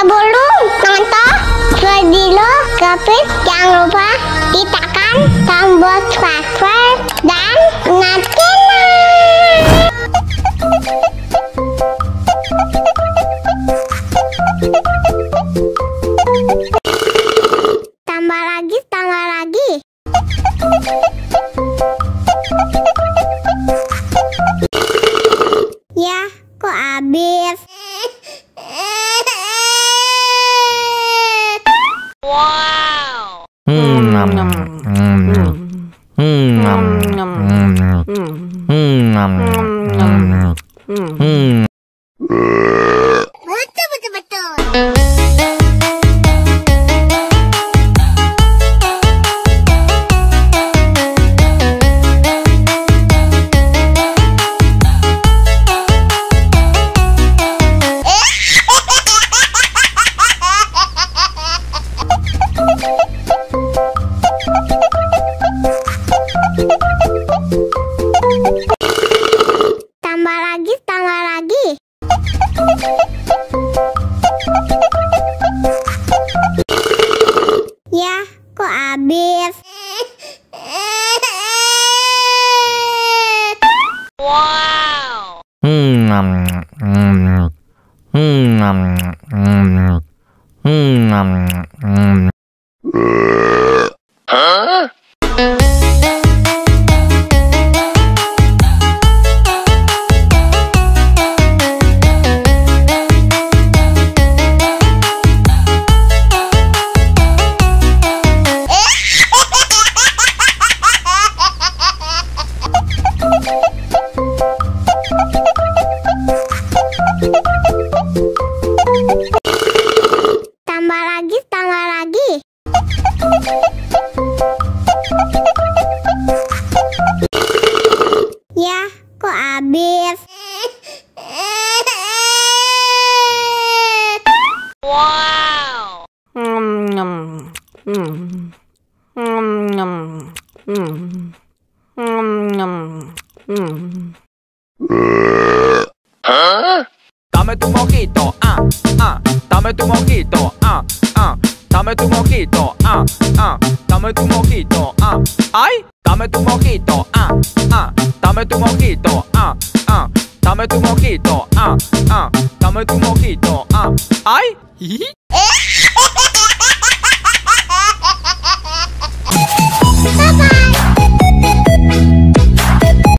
Sebelum nonton video Kepit, jangan lupa tekan tombol subscribe dan nyalakan. Tambah lagi, tambah lagi. Ya, kok habis? Wow. Betul. Tambah lagi, tambah lagi. Ya, kok habis? Wow. Huh? Tambah lagi, tambah lagi. Ya, kok habis? Wow. Huh? Dame tu mojito, dame tu mojito, dame tu mojito, dame tu mojito, ay, dame tu mojito, dame tu mojito, dame tu mojito, dame tu mojito, ay.